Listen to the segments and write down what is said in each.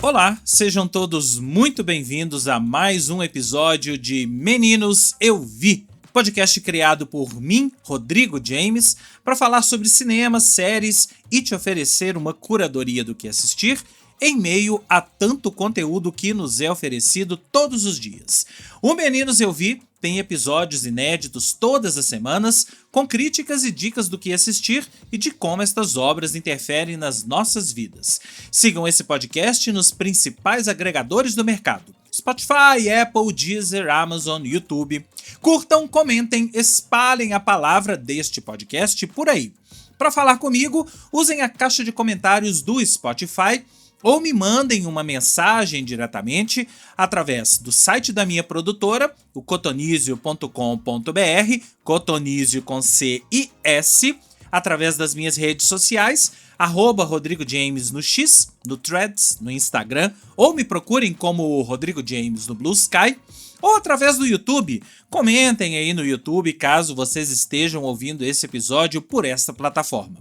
Olá, sejam todos muito bem-vindos a mais um episódio de Meninos Eu Vi, podcast criado por mim, Rodrigo James, para falar sobre cinema, séries e te oferecer uma curadoria do que assistir em meio a tanto conteúdo que nos é oferecido todos os dias. O Meninos Eu Vi tem episódios inéditos todas as semanas, com críticas e dicas do que assistir e de como estas obras interferem nas nossas vidas. Sigam esse podcast nos principais agregadores do mercado: Spotify, Apple, Deezer, Amazon, YouTube. Curtam, comentem, espalhem a palavra deste podcast por aí. Para falar comigo, usem a caixa de comentários do Spotify ou me mandem uma mensagem diretamente através do site da minha produtora, o cotonizio.com.br, cotonizio com C e S, através das minhas redes sociais, @Rodrigo James no X, no Threads, no Instagram, ou me procurem como Rodrigo James no Blue Sky, ou através do YouTube. Comentem aí no YouTube caso vocês estejam ouvindo esse episódio por esta plataforma.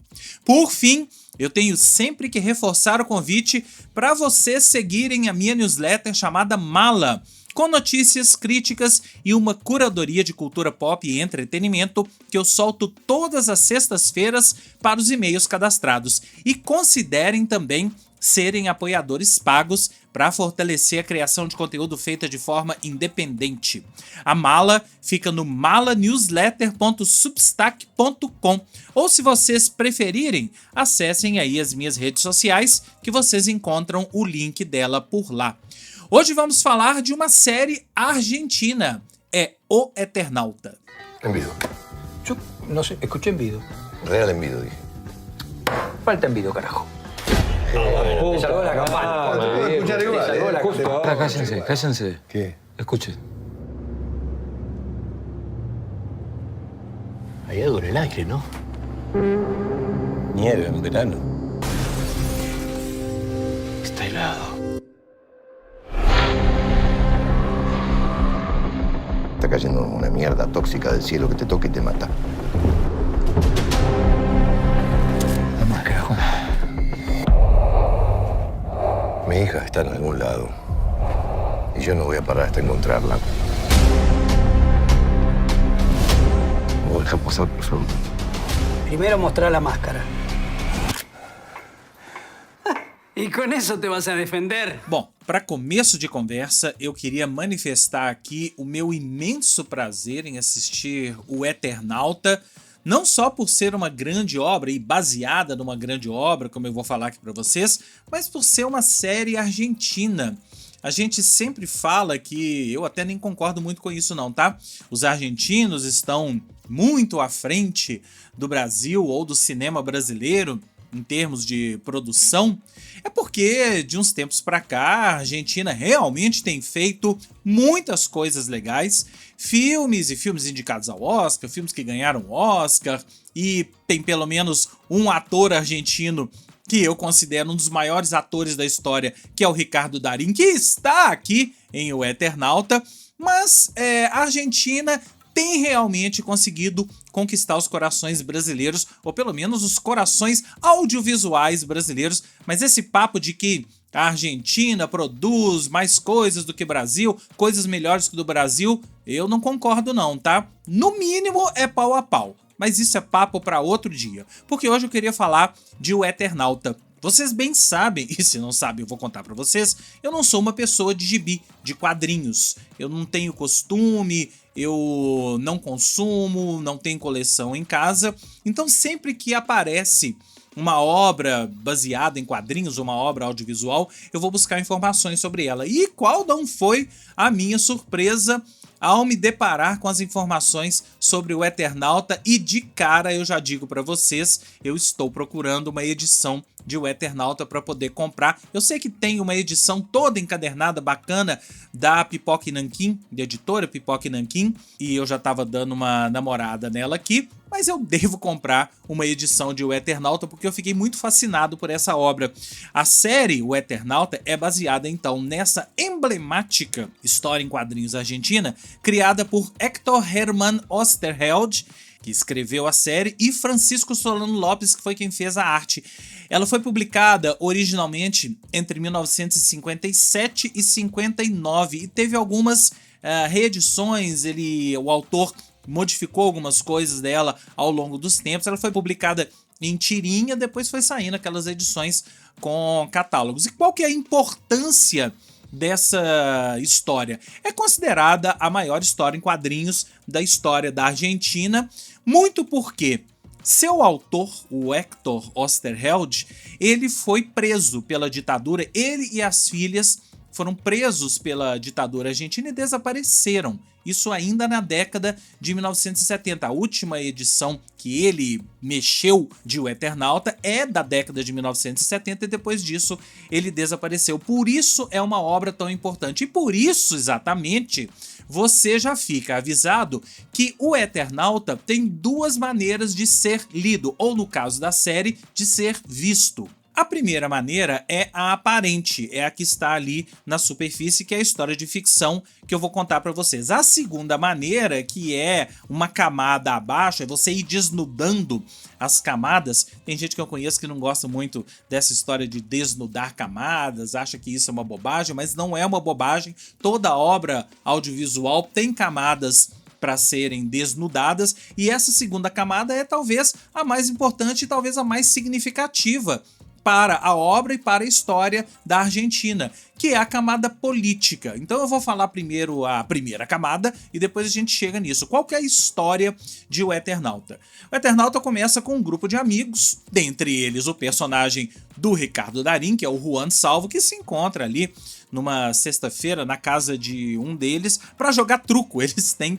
Por fim, eu tenho sempre que reforçar o convite para vocês seguirem a minha newsletter chamada Mala, com notícias, críticas e uma curadoria de cultura pop e entretenimento que eu solto todas as sextas-feiras para os e-mails cadastrados. E considerem também serem apoiadores pagos para fortalecer a criação de conteúdo feita de forma independente. A Mala fica no malanewsletter.substack.com, ou se vocês preferirem, acessem aí as minhas redes sociais que vocês encontram o link dela por lá. Hoje vamos falar de uma série argentina, é O Eternauta. Envido. Yo no sé, escuché envido. Real envido, dije. Falta envido, carajo. Me salvó la campana. te escuchar igual, salvó la campana. Ahora cállense. ¿Qué? Escuchen. Allá dura el aire, ¿no? Nieve en verano. Está helado. Está cayendo una mierda tóxica del cielo que te toca y te mata. La máscara, Juan. Mi hija está en algún lado. Y yo no voy a parar hasta encontrarla. Vos deja pasar, por favor. Primero mostrar la máscara. Y con eso te vas a defender. Bom, para começo de conversa, eu queria manifestar aqui o meu imenso prazer em assistir O Eternauta, não só por ser uma grande obra e baseada numa grande obra, como eu vou falar aqui para vocês, mas por ser uma série argentina. A gente sempre fala que, eu até nem concordo muito com isso não, tá? Os argentinos estão muito à frente do Brasil ou do cinema brasileiro em termos de produção. É porque de uns tempos pra cá a Argentina realmente tem feito muitas coisas legais, filmes e filmes indicados ao Oscar, filmes que ganharam Oscar, e tem pelo menos um ator argentino que eu considero um dos maiores atores da história, que é o Ricardo Darín, que está aqui em O Eternauta, mas a Argentina tem realmente conseguido conquistar os corações brasileiros, ou pelo menos os corações audiovisuais brasileiros, mas esse papo de que a Argentina produz mais coisas do que o Brasil, coisas melhores que o do Brasil, eu não concordo não, tá? No mínimo é pau a pau, mas isso é papo para outro dia, porque hoje eu queria falar de O Eternauta. Vocês bem sabem, e se não sabem eu vou contar pra vocês, eu não sou uma pessoa de gibi, de quadrinhos. Eu não tenho costume, eu não consumo, não tenho coleção em casa. Então sempre que aparece uma obra baseada em quadrinhos, uma obra audiovisual, eu vou buscar informações sobre ela. E qual não foi a minha surpresa ao me deparar com as informações sobre O Eternauta, e de cara eu já digo para vocês, eu estou procurando uma edição de O Eternauta para poder comprar. Eu sei que tem uma edição toda encadernada, bacana, da Pipoca e Nanquim, da editora Pipoca e Nanquim, e eu já estava dando uma namorada nela aqui, mas eu devo comprar uma edição de O Eternauta porque eu fiquei muito fascinado por essa obra. A série O Eternauta é baseada então nessa emblemática história em quadrinhos argentina, criada por Héctor Hermann Oesterheld, que escreveu a série, e Francisco Solano Lopes, que foi quem fez a arte. Ela foi publicada originalmente entre 1957 e 59 e teve algumas reedições. O autor modificou algumas coisas dela ao longo dos tempos. Ela foi publicada em tirinha, depois foi saindo aquelas edições com catálogos. E qual que é a importância dessa história? É considerada a maior história em quadrinhos da história da Argentina, muito porque seu autor, o Héctor Oesterheld, ele foi preso pela ditadura. Ele e as filhas foram presos pela ditadura argentina e desapareceram. Isso ainda na década de 1970. A última edição que ele mexeu de O Eternauta é da década de 1970 e depois disso ele desapareceu. Por isso é uma obra tão importante e por isso exatamente você já fica avisado que O Eternauta tem duas maneiras de ser lido, ou no caso da série, de ser visto. A primeira maneira é a aparente, é a que está ali na superfície, que é a história de ficção que eu vou contar para vocês. A segunda maneira, que é uma camada abaixo, é você ir desnudando as camadas. Tem gente que eu conheço que não gosta muito dessa história de desnudar camadas, acha que isso é uma bobagem, mas não é uma bobagem. Toda obra audiovisual tem camadas para serem desnudadas, e essa segunda camada é talvez a mais importante e talvez a mais significativa para a obra e para a história da Argentina, que é a camada política. Então eu vou falar primeiro a primeira camada e depois a gente chega nisso. Qual que é a história de O Eternauta? O Eternauta começa com um grupo de amigos, dentre eles o personagem do Ricardo Darín, que é o Juan Salvo, que se encontra ali numa sexta-feira na casa de um deles para jogar truco. Eles têm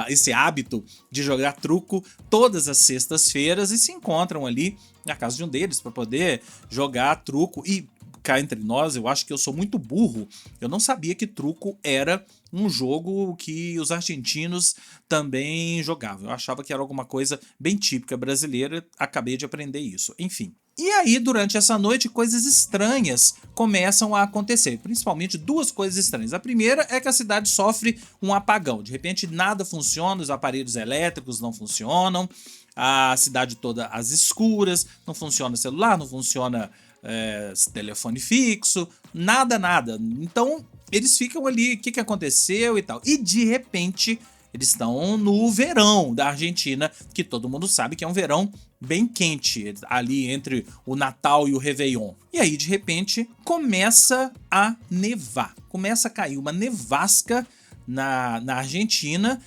esse hábito de jogar truco todas as sextas-feiras e se encontram ali na casa de um deles para poder jogar truco. E cá entre nós, eu acho que eu sou muito burro. Eu não sabia que truco era um jogo que os argentinos também jogavam. Eu achava que era alguma coisa bem típica brasileira. Acabei de aprender isso. Enfim. E aí, durante essa noite, coisas estranhas começam a acontecer, principalmente duas coisas estranhas. A primeira é que a cidade sofre um apagão. De repente, nada funciona, os aparelhos elétricos não funcionam, a cidade toda às escuras, não funciona celular, não funciona telefone fixo, nada. Então, eles ficam ali, o que aconteceu e tal. E, de repente, eles estão no verão da Argentina, que todo mundo sabe que é um verão bem quente, ali entre o Natal e o Réveillon. E aí, de repente, começa a nevar. Começa a cair uma nevasca na Argentina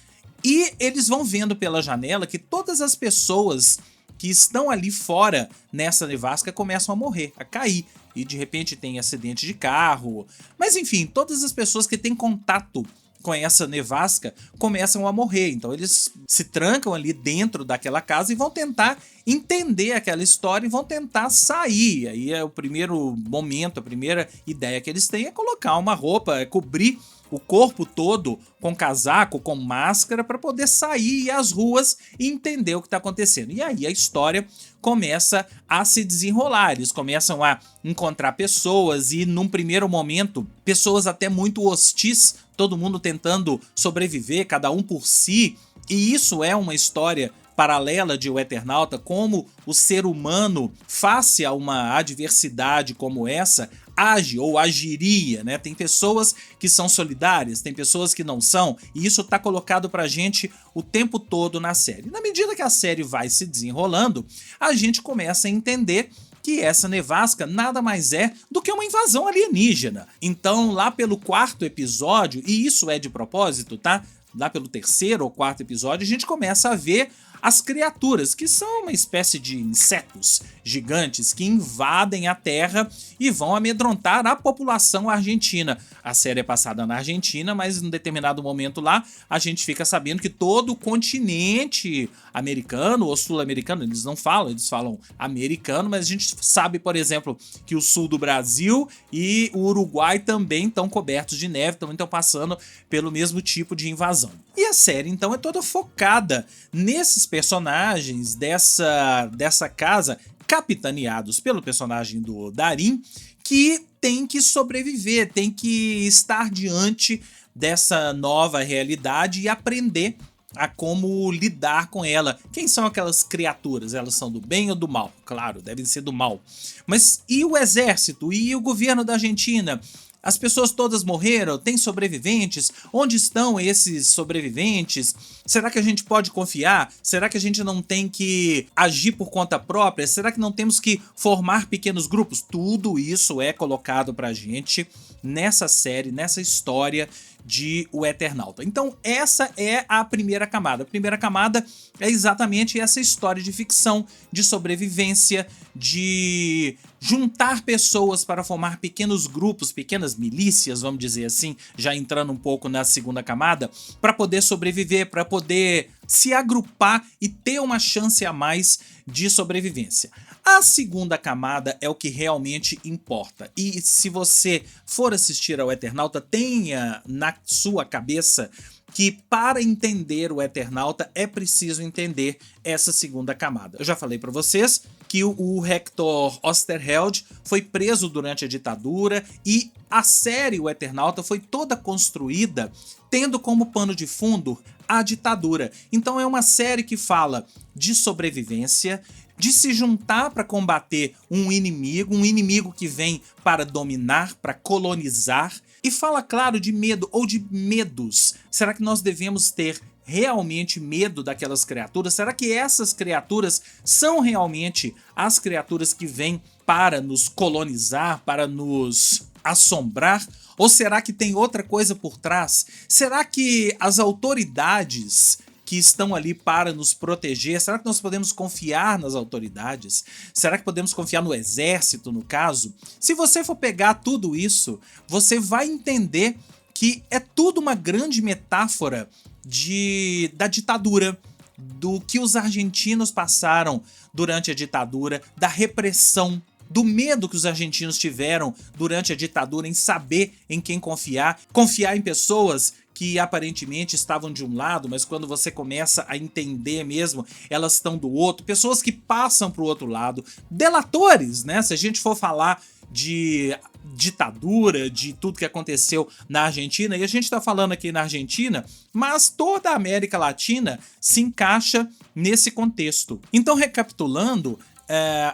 e eles vão vendo pela janela que todas as pessoas que estão ali fora nessa nevasca começam a morrer, a cair. E de repente tem acidente de carro. Mas enfim, todas as pessoas que têm contato com essa nevasca começam a morrer. Então eles se trancam ali dentro daquela casa e vão tentar entender aquela história e vão tentar sair. Aí é o primeiro momento, a primeira ideia que eles têm é colocar uma roupa, é cobrir o corpo todo com casaco, com máscara, para poder sair às ruas e entender o que está acontecendo. E aí a história começa a se desenrolar, eles começam a encontrar pessoas e num primeiro momento, pessoas até muito hostis, todo mundo tentando sobreviver, cada um por si, e isso é uma história paralela de O Eternauta, como o ser humano, face a uma adversidade como essa, age ou agiria, né? Tem pessoas que são solidárias, tem pessoas que não são, e isso tá colocado pra gente o tempo todo na série. Na medida que a série vai se desenrolando, a gente começa a entender que essa nevasca nada mais é do que uma invasão alienígena. Então, lá pelo quarto episódio, e isso é de propósito, tá? Lá pelo terceiro ou quarto episódio, a gente começa a ver as criaturas, que são uma espécie de insetos gigantes que invadem a Terra e vão amedrontar a população argentina. A série é passada na Argentina, mas em um determinado momento lá, a gente fica sabendo que todo o continente americano ou sul-americano, eles não falam, eles falam americano, mas a gente sabe, por exemplo, que o sul do Brasil e o Uruguai também estão cobertos de neve, também estão passando pelo mesmo tipo de invasão. E a série, então, é toda focada nesses personagens dessa casa, capitaneados pelo personagem do Darín, que tem que sobreviver, tem que estar diante dessa nova realidade e aprender a como lidar com ela. Quem são aquelas criaturas? Elas são do bem ou do mal? Claro, devem ser do mal. Mas e o exército? E o governo da Argentina? As pessoas todas morreram? Tem sobreviventes? Onde estão esses sobreviventes? Será que a gente pode confiar? Será que a gente não tem que agir por conta própria? Será que não temos que formar pequenos grupos? Tudo isso é colocado pra gente nessa série, nessa história de O Eternauta. Então essa é a primeira camada. A primeira camada é exatamente essa história de ficção, de sobrevivência, de juntar pessoas para formar pequenos grupos, pequenas milícias, vamos dizer assim, já entrando um pouco na segunda camada, para poder sobreviver, para poder se agrupar e ter uma chance a mais de sobrevivência. A segunda camada é o que realmente importa. E se você for assistir ao Eternauta, tenha na sua cabeça que para entender o Eternauta é preciso entender essa segunda camada. Eu já falei para vocês que o Hector Oesterheld foi preso durante a ditadura e a série O Eternauta foi toda construída tendo como pano de fundo a ditadura. Então é uma série que fala de sobrevivência, de se juntar para combater um inimigo que vem para dominar, para colonizar, e fala, claro, de medo ou de medos. Será que nós devemos ter realmente medo daquelas criaturas? Será que essas criaturas são realmente as criaturas que vêm para nos colonizar, para nos assombrar? Ou será que tem outra coisa por trás? Será que as autoridades que estão ali para nos proteger, será que nós podemos confiar nas autoridades? Será que podemos confiar no exército, no caso? Se você for pegar tudo isso, você vai entender que é tudo uma grande metáfora da ditadura, do que os argentinos passaram durante a ditadura, da repressão, do medo que os argentinos tiveram durante a ditadura em saber em quem confiar em pessoas que aparentemente estavam de um lado, mas quando você começa a entender mesmo, elas estão do outro, pessoas que passam para o outro lado, delatores, né? Se a gente for falar de ditadura, de tudo que aconteceu na Argentina, e a gente está falando aqui na Argentina, mas toda a América Latina se encaixa nesse contexto. Então, recapitulando,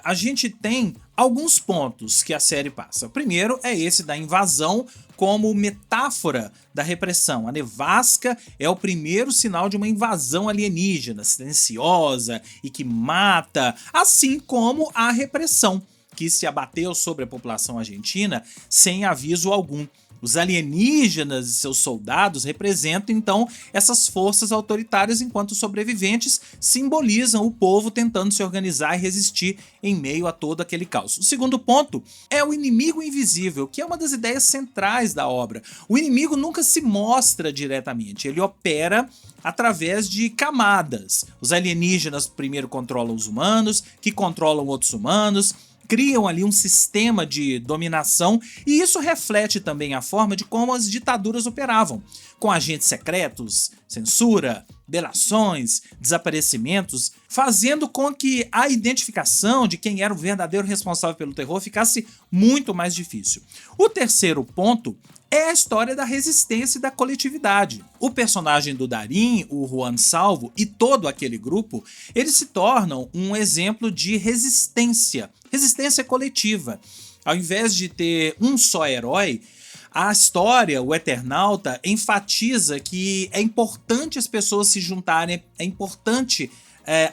a gente tem alguns pontos que a série passa. O primeiro é esse da invasão como metáfora da repressão. A nevasca é o primeiro sinal de uma invasão alienígena, silenciosa e que mata, assim como a repressão, que se abateu sobre a população argentina sem aviso algum. Os alienígenas e seus soldados representam, então, essas forças autoritárias, enquanto os sobreviventes simbolizam o povo tentando se organizar e resistir em meio a todo aquele caos. O segundo ponto é o inimigo invisível, que é uma das ideias centrais da obra. O inimigo nunca se mostra diretamente, ele opera através de camadas. Os alienígenas primeiro controlam os humanos, que controlam outros humanos, criam ali um sistema de dominação, e isso reflete também a forma de como as ditaduras operavam, com agentes secretos, censura, delações, desaparecimentos, fazendo com que a identificação de quem era o verdadeiro responsável pelo terror ficasse muito mais difícil. O terceiro ponto é a história da resistência e da coletividade. O personagem do Darín, o Juan Salvo e todo aquele grupo, eles se tornam um exemplo de resistência coletiva. Ao invés de ter um só herói, a história, o Eternauta, enfatiza que é importante as pessoas se juntarem, é importante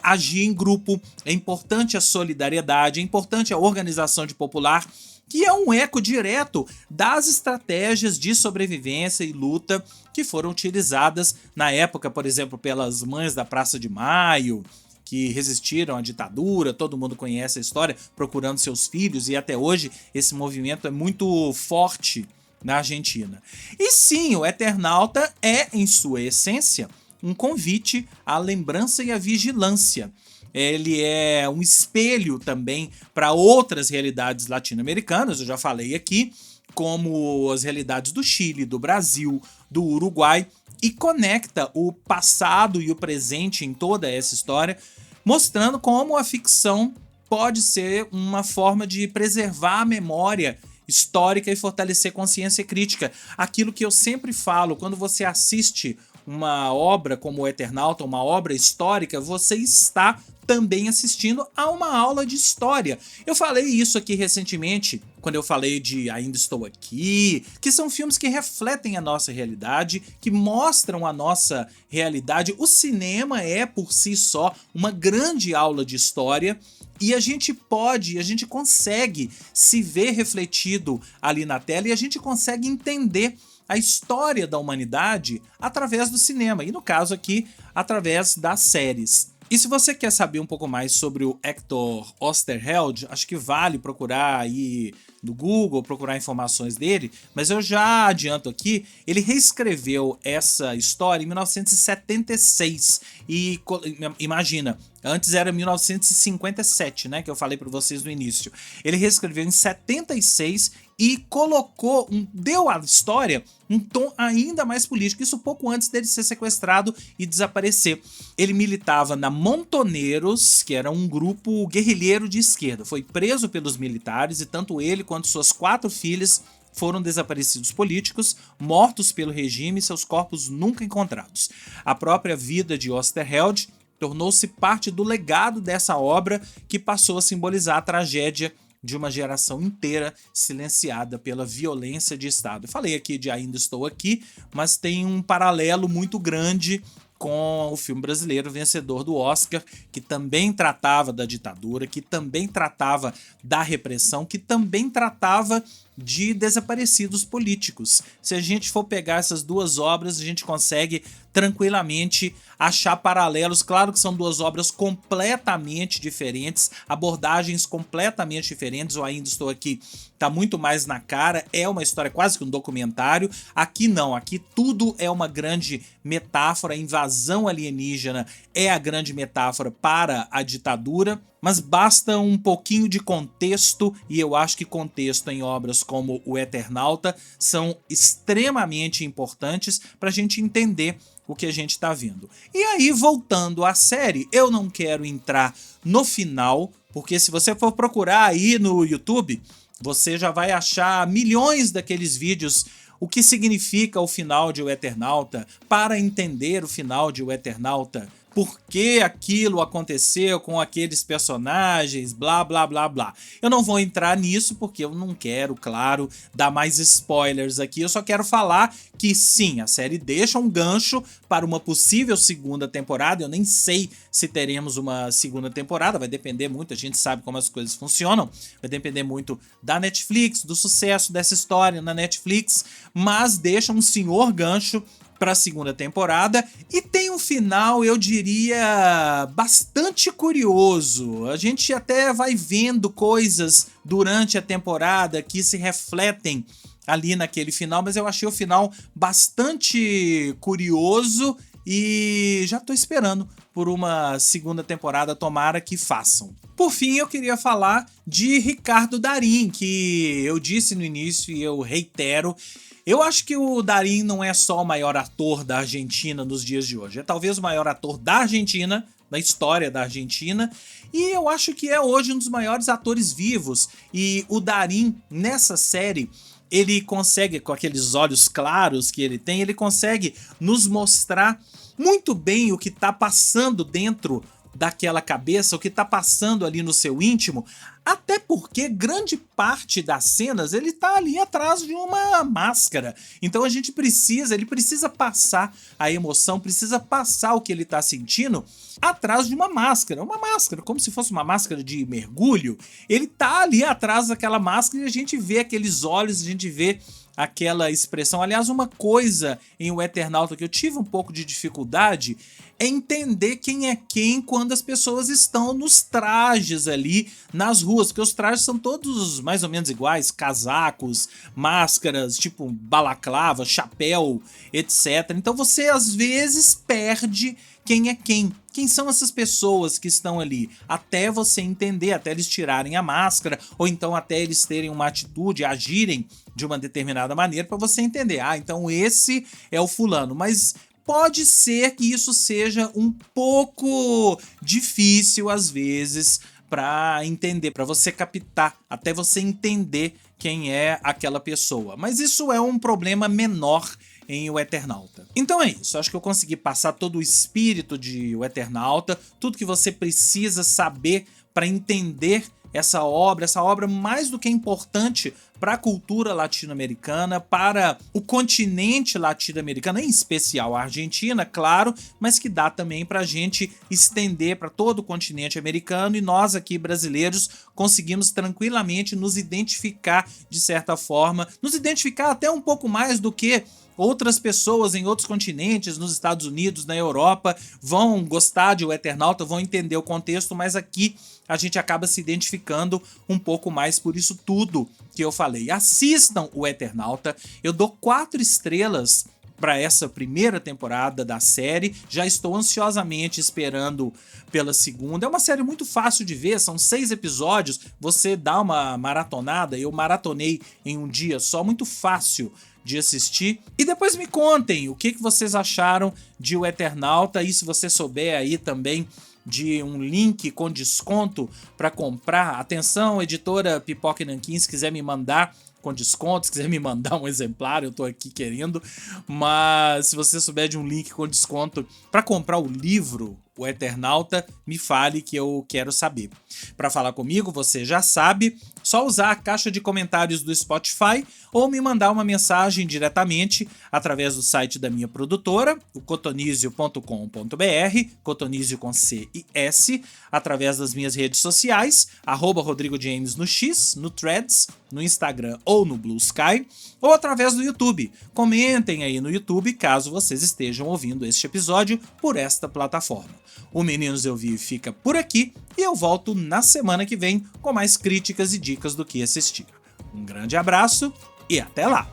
agir em grupo, é importante a solidariedade, é importante a organização de popular, que é um eco direto das estratégias de sobrevivência e luta que foram utilizadas na época, por exemplo, pelas mães da Praça de Maio, que resistiram à ditadura. Todo mundo conhece a história, procurando seus filhos, e até hoje esse movimento é muito forte na Argentina. E sim, o Eternauta é, em sua essência, um convite à lembrança e à vigilância. Ele é um espelho também para outras realidades latino-americanas, eu já falei aqui, como as realidades do Chile, do Brasil, do Uruguai, e conecta o passado e o presente em toda essa história, mostrando como a ficção pode ser uma forma de preservar a memória histórica e fortalecer consciência crítica. Aquilo que eu sempre falo, quando você assiste uma obra como o Eternauta, uma obra histórica, você está também assistindo a uma aula de história. Eu falei isso aqui recentemente, quando eu falei de Ainda Estou Aqui, que são filmes que refletem a nossa realidade, que mostram a nossa realidade. O cinema é, por si só, uma grande aula de história, e a gente consegue se ver refletido ali na tela, e a gente consegue entender a história da humanidade através do cinema, e no caso aqui, através das séries. E se você quer saber um pouco mais sobre o Hector Oesterheld, acho que vale procurar aí no Google, procurar informações dele, mas eu já adianto aqui, ele reescreveu essa história em 1976, e imagina, antes era 1957, né, que eu falei para vocês no início. Ele reescreveu em 76 e deu à história um tom ainda mais político, isso pouco antes dele ser sequestrado e desaparecer. Ele militava na Montoneiros, que era um grupo guerrilheiro de esquerda. Foi preso pelos militares e tanto ele quanto suas 4 filhas foram desaparecidos políticos, mortos pelo regime e seus corpos nunca encontrados. A própria vida de Oesterheld tornou-se parte do legado dessa obra, que passou a simbolizar a tragédia de uma geração inteira silenciada pela violência de Estado. Eu falei aqui de Ainda Estou Aqui, mas tem um paralelo muito grande com o filme brasileiro vencedor do Oscar, que também tratava da ditadura, que também tratava da repressão, que também tratava de desaparecidos políticos. Se a gente for pegar essas duas obras, a gente consegue tranquilamente achar paralelos. Claro que são duas obras completamente diferentes, abordagens completamente diferentes. Eu Ainda Estou Aqui tá muito mais na cara, é uma história quase que um documentário. Aqui não, aqui tudo é uma grande metáfora. A invasão alienígena é a grande metáfora para a ditadura, mas basta um pouquinho de contexto, e eu acho que contexto em obras como o Eternauta são extremamente importantes para a gente entender o que a gente está vendo. E aí, voltando à série, eu não quero entrar no final, porque se você for procurar aí no YouTube, você já vai achar milhões daqueles vídeos. O que significa o final de O Eternauta? Para entender o final de O Eternauta, por que aquilo aconteceu com aqueles personagens, blá blá blá blá. Eu não vou entrar nisso porque eu não quero, claro, dar mais spoilers aqui. Eu só quero falar que sim, a série deixa um gancho para uma possível segunda temporada. Eu nem sei se teremos uma segunda temporada, vai depender muito, a gente sabe como as coisas funcionam, vai depender muito da Netflix, do sucesso dessa história na Netflix, mas deixa um senhor gancho para a segunda temporada, e tem um final, eu diria, bastante curioso. A gente até vai vendo coisas durante a temporada que se refletem ali naquele final, mas eu achei o final bastante curioso e já tô esperando por uma segunda temporada, tomara que façam. Por fim, eu queria falar de Ricardo Darín, que eu disse no início e eu reitero. Eu acho que o Darín não é só o maior ator da Argentina nos dias de hoje. É talvez o maior ator da Argentina, da história da Argentina. E eu acho que é hoje um dos maiores atores vivos. E o Darín, nessa série, ele consegue, com aqueles olhos claros que ele tem, ele consegue nos mostrar muito bem o que está passando dentro daquela cabeça, o que tá passando ali no seu íntimo, até porque grande parte das cenas ele tá ali atrás de uma máscara. Então ele precisa passar a emoção, precisa passar o que ele tá sentindo atrás de uma máscara, como se fosse uma máscara de mergulho. Ele tá ali atrás daquela máscara e a gente vê aqueles olhos, a gente vê aquela expressão. Aliás, uma coisa em O Eternauta que eu tive um pouco de dificuldade é entender quem é quem quando as pessoas estão nos trajes ali nas ruas, porque os trajes são todos mais ou menos iguais, casacos, máscaras, tipo balaclava, chapéu, etc. Então você às vezes perde quem é quem. Quem são essas pessoas que estão ali? Até você entender, até eles tirarem a máscara, ou então até eles terem uma atitude, agirem de uma determinada maneira para você entender. Ah, então esse é o fulano. Mas pode ser que isso seja um pouco difícil às vezes para entender, para você captar, até você entender quem é aquela pessoa. Mas isso é um problema menor em O Eternauta. Então é isso, acho que eu consegui passar todo o espírito de O Eternauta, tudo que você precisa saber para entender essa obra mais do que importante para a cultura latino-americana, para o continente latino-americano, em especial a Argentina, claro, mas que dá também para a gente estender para todo o continente americano, e nós aqui brasileiros conseguimos tranquilamente nos identificar de certa forma, nos identificar até um pouco mais do que outras pessoas em outros continentes, nos Estados Unidos, na Europa, vão gostar de O Eternauta, vão entender o contexto, mas aqui a gente acaba se identificando um pouco mais por isso tudo que eu falei. Assistam O Eternauta, eu dou 4 estrelas para essa primeira temporada da série, já estou ansiosamente esperando pela segunda. É uma série muito fácil de ver, são 6 episódios, você dá uma maratonada, eu maratonei em um dia só, muito fácil de assistir. E depois me contem o que vocês acharam de O Eternauta, e se você souber aí também de um link com desconto para comprar. Atenção, editora Pipoca e Nanquim, se quiser me mandar com desconto, se quiser me mandar um exemplar, eu tô aqui querendo, mas se você souber de um link com desconto para comprar o livro O Eternauta, me fale que eu quero saber. Para falar comigo, você já sabe, só usar a caixa de comentários do Spotify ou me mandar uma mensagem diretamente através do site da minha produtora, o cotonizio.com.br, cotonizio com C e S, através das minhas redes sociais, @RodrigoJames no X, no Threads, no Instagram ou no Blue Sky, ou através do YouTube. Comentem aí no YouTube caso vocês estejam ouvindo este episódio por esta plataforma. O Meninos Eu Vi fica por aqui e eu volto na semana que vem com mais críticas e dicas do que assistir. Um grande abraço e até lá!